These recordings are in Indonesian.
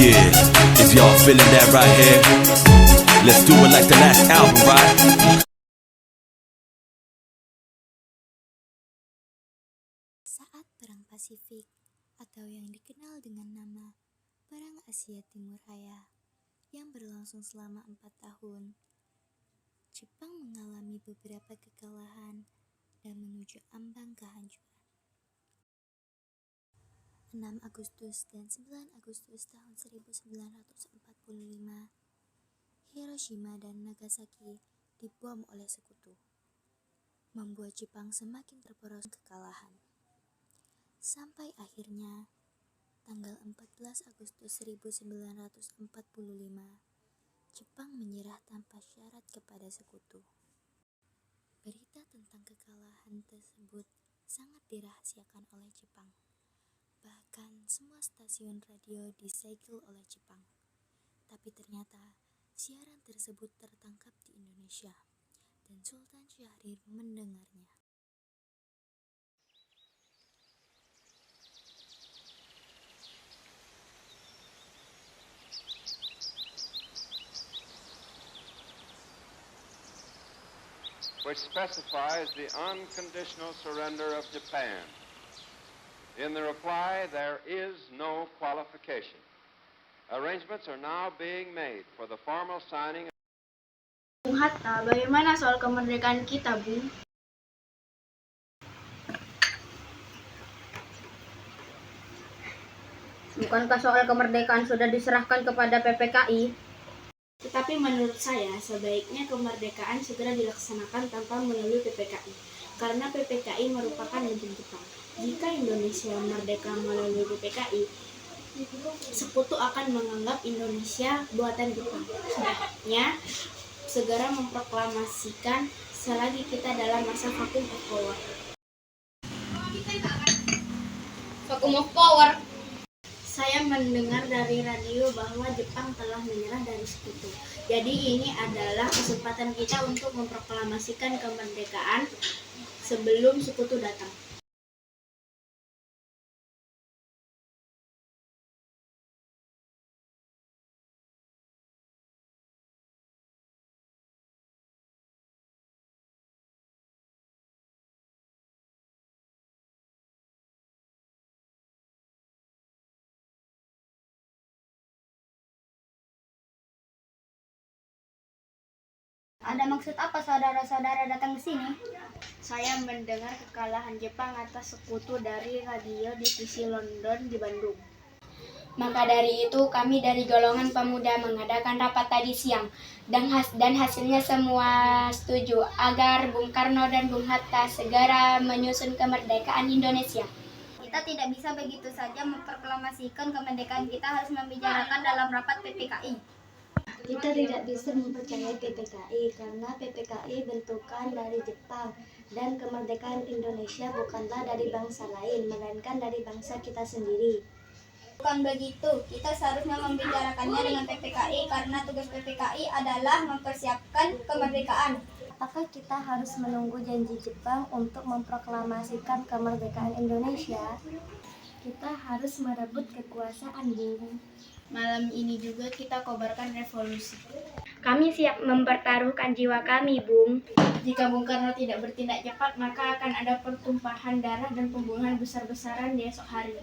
Yeah, if y'all feeling that right here, let's do it like the last album, right? Saat Perang Pasifik atau yang dikenal dengan nama Perang Asia Timur Raya yang berlangsung selama 4 tahun, Jepang mengalami beberapa kekalahan dan menuju ambang kehancuran. 6 Agustus dan 9 Agustus tahun 1945, Hiroshima dan Nagasaki dibom oleh sekutu, membuat Jepang semakin terperosok kekalahan. Sampai akhirnya, tanggal 14 Agustus 1945, Jepang menyerah tanpa syarat kepada sekutu. Berita tentang kekalahan tersebut sangat dirahasiakan oleh Jepang. Bahkan semua stasiun radio disegel oleh Jepang. Tapi ternyata siaran tersebut tertangkap di Indonesia dan Sultan Syahrir mendengarnya. Which specifies the unconditional surrender of Japan. In the reply, there is no qualification. Arrangements are now being made for the formal signing. Bung Hatta, bagaimana soal kemerdekaan kita, Bung? Bukankah soal kemerdekaan sudah diserahkan kepada PPKI? Tetapi menurut saya, sebaiknya kemerdekaan segera dilaksanakan tanpa melalui PPKI, karena PPKI merupakan legend Jepang. Jika Indonesia merdeka melalui PPKI, sekutu akan menganggap Indonesia buatan Jepang. Sebaiknya segera memproklamasikan selagi kita dalam masa vacuum of power. Vacuum of power. Saya mendengar dari radio bahwa Jepang telah menyerah dari sekutu. Jadi ini adalah kesempatan kita untuk memproklamasikan kemerdekaan sebelum sekutu datang. Ada maksud apa saudara-saudara datang ke sini? Saya mendengar kekalahan Jepang atas sekutu dari radio divisi London di Bandung. Maka dari itu kami dari golongan pemuda mengadakan rapat tadi siang dan hasilnya semua setuju agar Bung Karno dan Bung Hatta segera menyusun kemerdekaan Indonesia. Kita tidak bisa begitu saja memproklamasikan kemerdekaan, kita harus membicarakan dalam rapat PPKI. Kita tidak bisa mempercayai PPKI karena PPKI bentukan dari Jepang dan kemerdekaan Indonesia bukanlah dari bangsa lain, melainkan dari bangsa kita sendiri. Bukan begitu, kita seharusnya membicarakannya dengan PPKI karena tugas PPKI adalah mempersiapkan kemerdekaan. Apakah kita harus menunggu janji Jepang untuk memproklamasikan kemerdekaan Indonesia? Kita harus merebut kekuasaan, Bung. Malam ini juga kita kobarkan revolusi. Kami siap mempertaruhkan jiwa kami, Bung. Jika Bung Karno tidak bertindak cepat, maka akan ada pertumpahan darah dan pembunuhan besar-besaran di esok hari.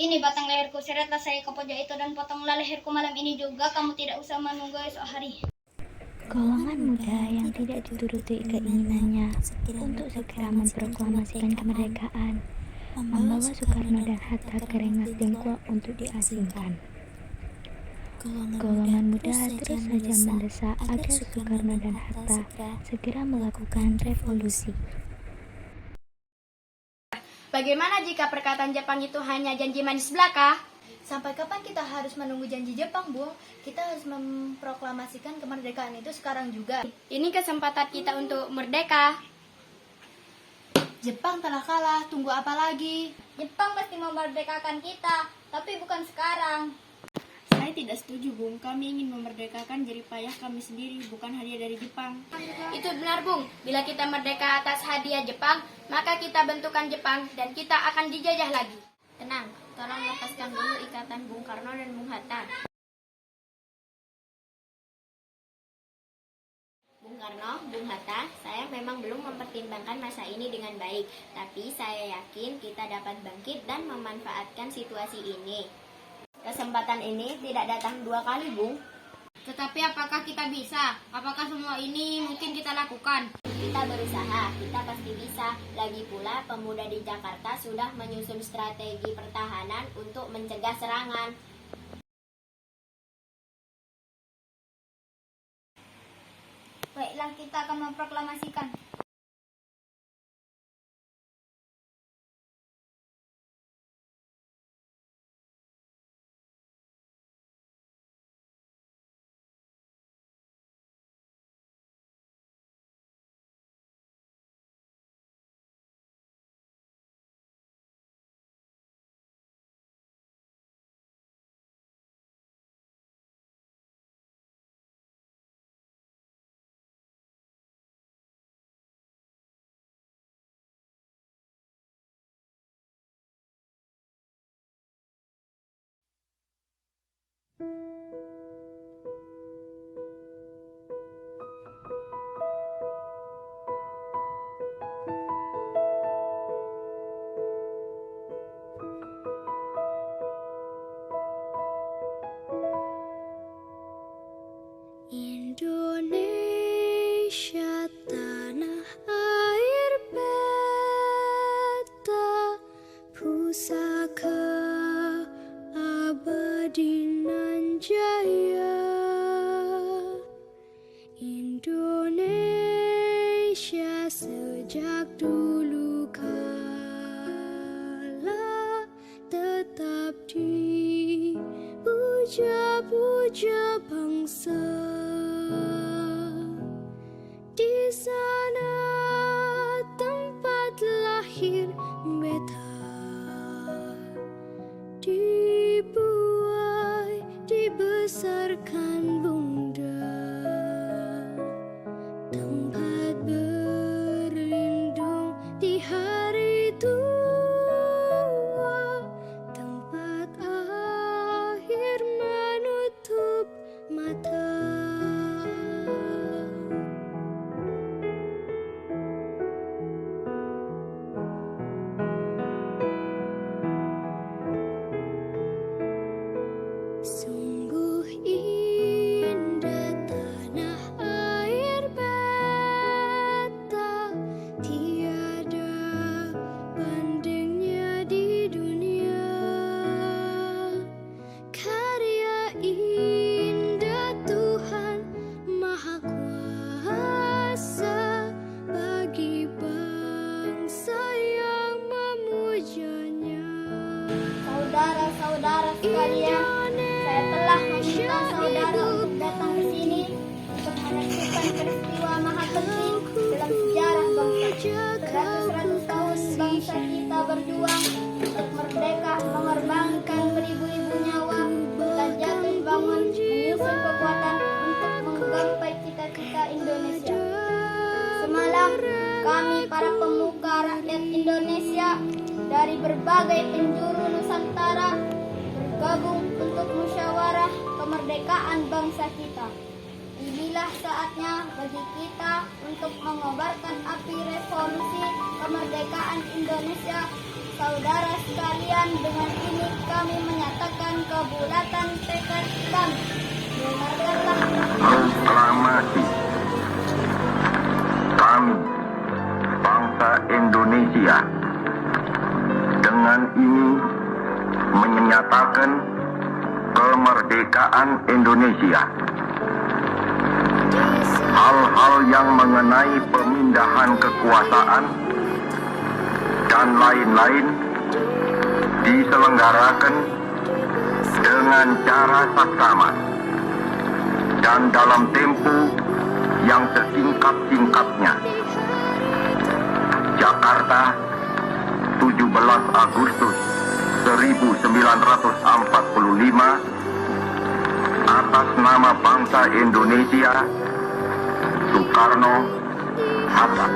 Ini batang leherku, seretlah saya ke pojok itu dan potonglah leherku malam ini juga, kamu tidak usah menunggu esok hari. Golongan muda yang tidak dituruti keinginannya untuk segera memproklamasikan kemerdekaan, membawa Soekarno dan Hatta ke Rengas Dengklok untuk diasingkan. Golongan muda terus saja mendesak agar Soekarno dan Hatta segera melakukan revolusi. Bagaimana jika perkataan Jepang itu hanya janji manis belaka? Sampai kapan kita harus menunggu janji Jepang, Bung? Kita harus memproklamasikan kemerdekaan itu sekarang juga. Ini kesempatan kita untuk merdeka. Jepang telah kalah, tunggu apa lagi? Jepang pasti memerdekakan kita, tapi bukan sekarang. Saya tidak setuju, Bung. Kami ingin memerdekakan jerih payah kami sendiri, bukan hadiah dari Jepang. Itu benar, Bung. Bila kita merdeka atas hadiah Jepang, maka kita bentukan Jepang dan kita akan dijajah lagi. Tenang, tolong lepaskan dulu ikatan Bung Karno dan Bung Hatta. Bung Karno, Bung Hatta, saya memang belum mempertimbangkan masa ini dengan baik, tapi saya yakin kita dapat bangkit dan memanfaatkan situasi ini. Kesempatan ini tidak datang 2 kali, Bung. Tetapi apakah kita bisa? Apakah semua ini mungkin kita lakukan? Kita berusaha, kita pasti bisa. Lagi pula, pemuda di Jakarta sudah menyusun strategi pertahanan untuk mencegah serangan. Baiklah, kita akan memproklamasikan. Indonesia tanah air beta, pusaka abadi nan jaya. Indonesia sejak dulu kala tetap dipuja-puja bangsa. Di sana tempat lahir beta, dibuai, dibesarkan bunda, tempat berlindung di hari tua, tempat akhir menutup mata. Sungguh indah tanah air beta, tiada bandingnya di dunia. Karya indah Tuhan Maha Kuasa bagi bangsa yang memujanya. Saudara-saudara sekalian, saya telah meminta saudara untuk datang ke sini untuk menyaksikan peristiwa maha penting dalam sejarah bangsa. Beratus-ratus tahun bangsa kita berjuang untuk merdeka, mengorbankan beribu-ribu nyawa, kita jatuh bangun menyusun kekuatan untuk menggapai cita-cita Indonesia. Semalam kami para pemuka rakyat Indonesia dari berbagai penjuru Nusantara bergabung untuk musyawarah kemerdekaan bangsa kita. Inilah saatnya bagi kita untuk mengobarkan api revolusi kemerdekaan Indonesia. Saudara sekalian, dengan ini kami menyatakan kebulatan tekad kami. Dengarkanlah proklamasi kami, bangsa Indonesia, dengan ini menyatakan kemerdekaan Indonesia. Hal-hal yang mengenai pemindahan kekuasaan dan lain-lain diselenggarakan dengan cara saksama dan dalam tempo yang sesingkat-singkatnya. Jakarta, 17 Agustus 1945, atas nama bangsa Indonesia, Soekarno, Hatta.